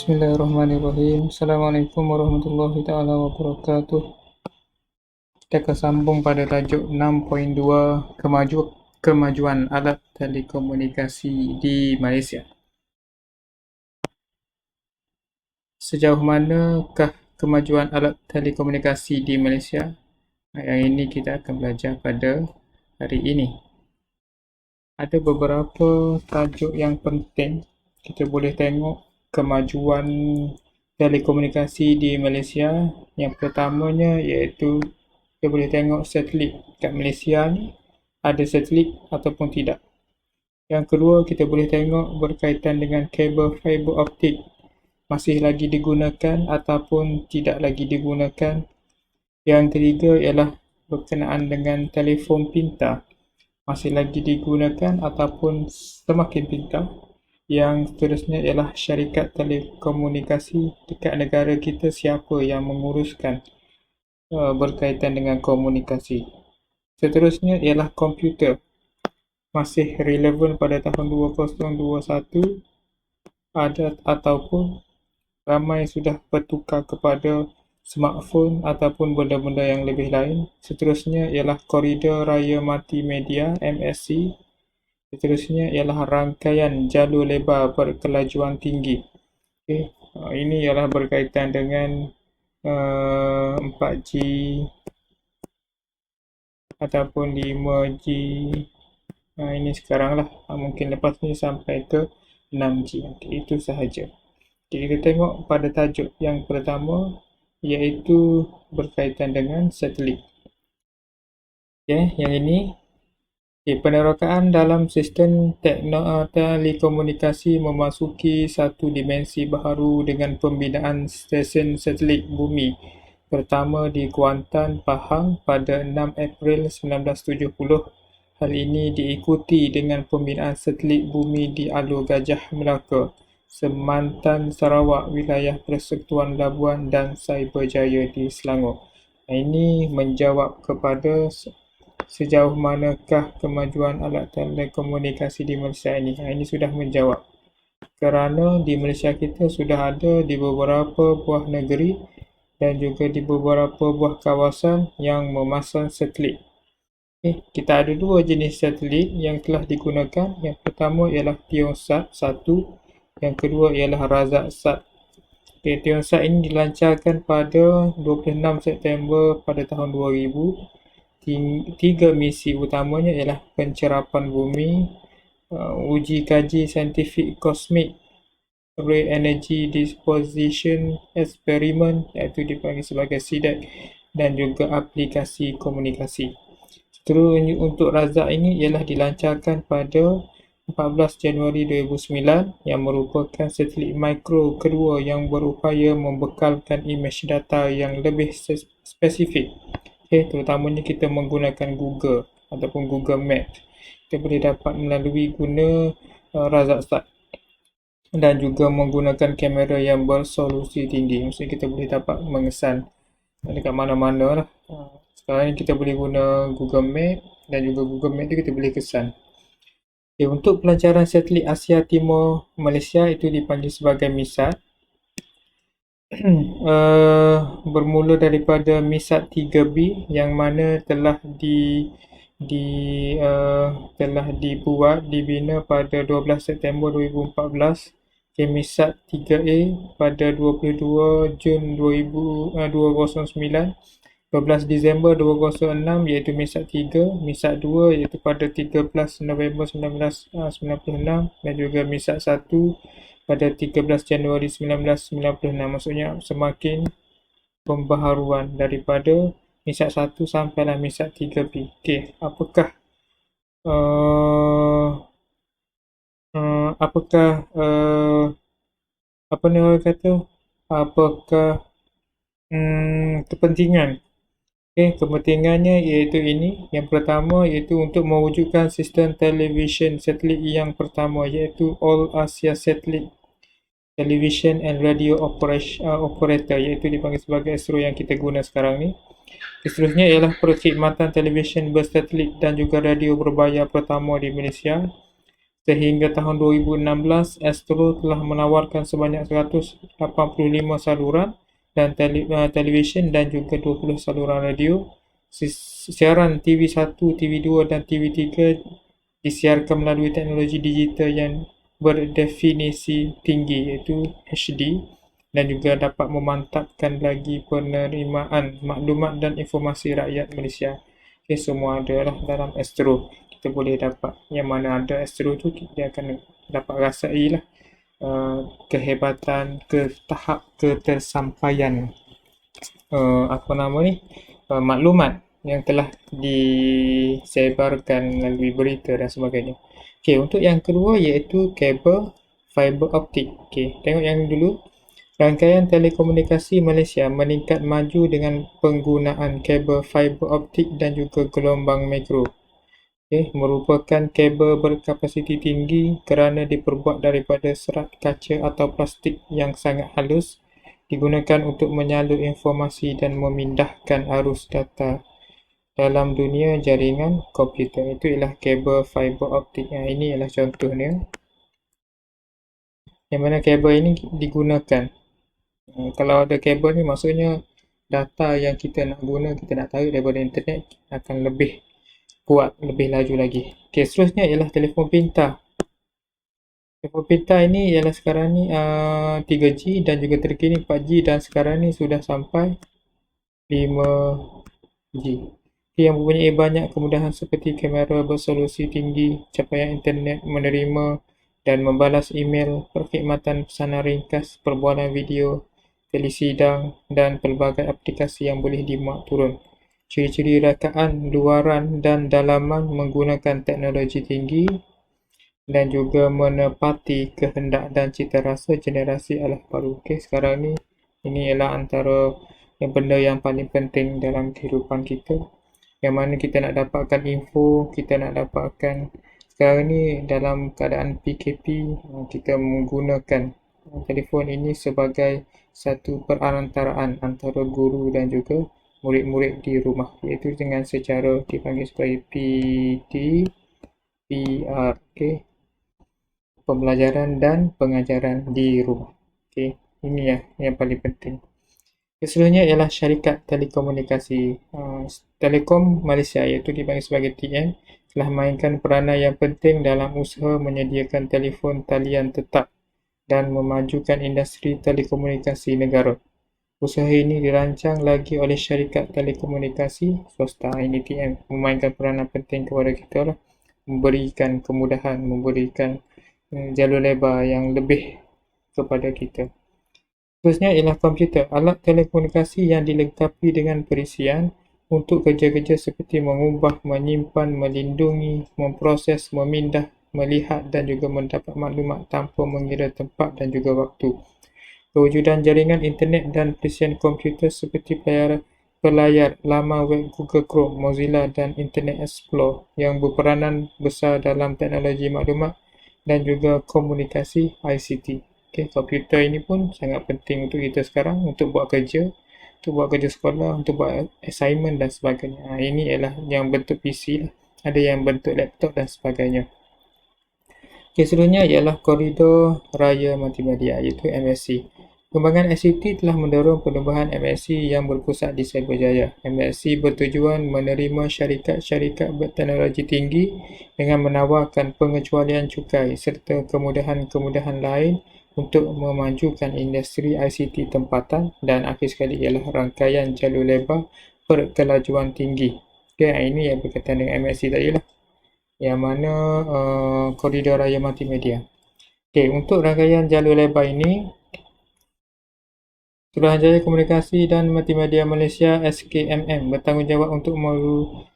Bismillahirrahmanirrahim. Assalamualaikum warahmatullahi taala wabarakatuh. Kita akan sambung pada tajuk 6.2 kemajuan alat telekomunikasi di Malaysia. Sejauh manakah kemajuan alat telekomunikasi di Malaysia? Yang ini kita akan belajar pada hari ini. Ada beberapa tajuk yang penting. Kita boleh tengok kemajuan telekomunikasi di Malaysia. Yang pertamanya iaitu kita boleh tengok satelit kat Malaysia ni ada satelit ataupun tidak. Yang kedua, kita boleh tengok berkaitan dengan kabel fiber optik masih lagi digunakan ataupun tidak lagi digunakan. Yang ketiga ialah berkenaan dengan telefon pintar, masih lagi digunakan ataupun semakin pintar. Yang seterusnya ialah syarikat telekomunikasi dekat negara kita, siapa yang menguruskan berkaitan dengan komunikasi. Seterusnya ialah komputer, masih relevan pada tahun 2021 ada ataupun ramai sudah bertukar kepada smartphone ataupun benda-benda yang lebih lain. Seterusnya ialah koridor raya multimedia MSC. Seterusnya ialah rangkaian jalur lebar berkelajuan tinggi. Ini ialah berkaitan dengan 4G ataupun 5G. Ini sekarang lah. Mungkin lepas ni sampai ke 6G. Itu sahaja. Kita tengok pada tajuk yang pertama, iaitu berkaitan dengan satelit. Yang ini penerokaan dalam sistem telekomunikasi memasuki satu dimensi baharu dengan pembinaan stesen satelit bumi pertama di Kuantan, Pahang pada 6 April 1970. Hal ini diikuti dengan pembinaan satelit bumi di Alor Gajah Melaka, Semantan, Sarawak, wilayah Persekutuan Labuan dan Cyberjaya di Selangor. Ini menjawab kepada sejauh manakah kemajuan alat telekomunikasi di Malaysia ini. Ini sudah menjawab. Kerana di Malaysia kita sudah ada di beberapa buah negeri dan juga di beberapa buah kawasan yang memasang satelit. Kita ada dua jenis satelit yang telah digunakan. Yang pertama ialah Tiongsat 1, yang kedua ialah Razak-Sat. Tiongsat ini dilancarkan pada 26 September pada tahun 2000. Tiga misi utamanya ialah pencerapan bumi, uji kaji saintifik kosmik, Ray Energy Disposition Experiment, iaitu dipanggil sebagai SIDEC, dan juga aplikasi komunikasi. Seterusnya untuk Razak ini ialah dilancarkan pada 14 Januari 2009 yang merupakan satelit mikro kedua yang berupaya membekalkan imej data yang lebih spesifik. Terutamanya kita menggunakan Google ataupun Google Maps. Kita boleh dapat melalui guna Razak-Sat dan juga menggunakan kamera yang bersolusi tinggi. Maksudnya kita boleh dapat mengesan dekat mana-mana lah. Sekarang ni kita boleh guna Google Map dan juga Google Map tu kita boleh kesan. Untuk pelancaran satelit Asia Timur Malaysia itu dipanggil sebagai MISAT. Bermula daripada MISAT 3B yang mana telah dibina pada 12 September 2014. MISAT 3A pada 22 Jun 2009, 12 Disember 2006 iaitu MISAT 3, MISAT 2 iaitu pada 13 November 1996 dan juga MISAT 1 pada 13 Januari 1996. Maksudnya semakin pembaharuan daripada MISAT 1 sampailah MISAT 3B. Apakah kepentingan? Kepentingannya iaitu ini. Yang pertama iaitu untuk mewujudkan sistem television satelit yang pertama, iaitu All Asia Satellite Television and Radio Operator, iaitu dipanggil sebagai ASRO yang kita guna sekarang ni. Seterusnya ialah perkhidmatan televisyen bersatelit dan juga radio berbayar pertama di Malaysia. Sehingga tahun 2016, Astro telah menawarkan sebanyak 185 saluran dan televisyen dan juga 20 saluran radio. Siaran TV1, TV2 dan TV3 disiarkan melalui teknologi digital yang berdefinisi tinggi iaitu HD dan juga dapat memantapkan lagi penerimaan maklumat dan informasi rakyat Malaysia. Okay, semua adalah dalam Astro. Kita boleh dapat yang mana ada Astro tu dia akan dapat rasai lah kehebatan ke tahap ketersampaian maklumat yang telah disebarkan melalui berita dan sebagainya. Okey, untuk yang kedua iaitu kabel fiber optik. Okey, tengok yang dulu. Rangkaian telekomunikasi Malaysia meningkat maju dengan penggunaan kabel fiber optik dan juga gelombang mikro. Merupakan kabel berkapasiti tinggi kerana diperbuat daripada serat kaca atau plastik yang sangat halus, digunakan untuk menyalur informasi dan memindahkan arus data dalam dunia jaringan komputer. Itu ialah kabel fiber optik. Ini ialah contohnya. Yang mana kabel ini digunakan. Kalau ada kabel ni maksudnya data yang kita nak guna, kita nak tarik daripada internet akan lebih kuat, lebih laju lagi. Okey, seterusnya ialah telefon pintar. Telefon pintar ini ialah sekarang ni 3G dan juga terkini 4G dan sekarang ni sudah sampai 5G. Yang mempunyai banyak kemudahan seperti kamera bersolusi tinggi, capaian internet, menerima dan membalas email, perkhidmatan pesanan ringkas, perbualan video, telesidang dan pelbagai aplikasi yang boleh dimuat turun. Ciri-ciri rakaan luaran dan dalaman menggunakan teknologi tinggi dan juga menepati kehendak dan citarasa generasi alah baru. Okey, sekarang ni ini ialah antara benda yang paling penting dalam kehidupan kita. Yang mana kita nak dapatkan info, kita nak dapatkan sekarang ni dalam keadaan PKP, kita menggunakan telefon ini sebagai satu perantaraan antara guru dan juga murid-murid di rumah, iaitu dengan secara dipanggil sebagai PDPR, okay? Pembelajaran dan pengajaran di rumah. Okay? Ini yang paling penting. Seterusnya ialah syarikat telekomunikasi. Telekom Malaysia iaitu dipanggil sebagai TM telah mainkan peranan yang penting dalam usaha menyediakan telefon talian tetap dan memajukan industri telekomunikasi negara. Usaha ini dirancang lagi oleh syarikat telekomunikasi swasta. Ini TM memainkan peranan penting kepada kita lah, memberikan kemudahan, memberikan jalur lebar yang lebih kepada kita. Seterusnya ialah komputer, alat telekomunikasi yang dilengkapi dengan perisian untuk kerja-kerja seperti mengubah, menyimpan, melindungi, memproses, memindah, melihat dan juga mendapat maklumat tanpa mengira tempat dan juga waktu. Kewujudan jaringan internet dan perisian komputer seperti pelayar laman web Google Chrome, Mozilla dan Internet Explorer yang berperanan besar dalam teknologi maklumat dan juga komunikasi ICT. Okay, komputer ini pun sangat penting untuk kita sekarang untuk buat kerja, untuk buat kerja sekolah, untuk buat assignment dan sebagainya. Ini ialah yang bentuk PC lah. Ada yang bentuk laptop dan sebagainya. Okay, seterusnya ialah koridor raya multimedia iaitu MSC. Kembangan ICT telah mendorong penambahan MSC yang berpusat di Cyberjaya. MSC bertujuan menerima syarikat-syarikat berteknologi tinggi dengan menawarkan pengecualian cukai serta kemudahan-kemudahan lain untuk memajukan industri ICT tempatan dan akhir sekali ialah rangkaian jalur lebar berkelajuan tinggi. Okay, ini yang berkaitan dengan MSC tadi lah. Yang mana koridor raya multimedia. Okay, untuk rangkaian jalur lebar ini, Suruhanjaya Komunikasi dan Multimedia Malaysia SKMM bertanggungjawab untuk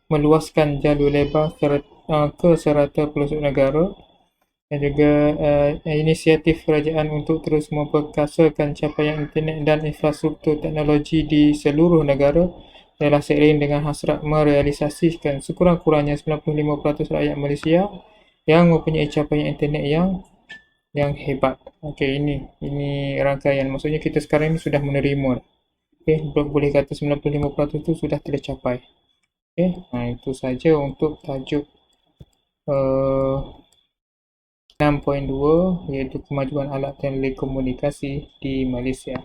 meluaskan jalur lebar ke serata pelosok negara dan juga inisiatif kerajaan untuk terus memperkasakan capaian internet dan infrastruktur teknologi di seluruh negara adalah seiring dengan hasrat merealisasikan sekurang-kurangnya 95% rakyat Malaysia yang mempunyai capaian internet yang hebat. Okey, ini rangkaian. Maksudnya kita sekarang ini sudah menerima. Okey, boleh kata 95% itu sudah tercapai. Okey, itu saja untuk tajuk 6.2 iaitu kemajuan alat telekomunikasi di Malaysia.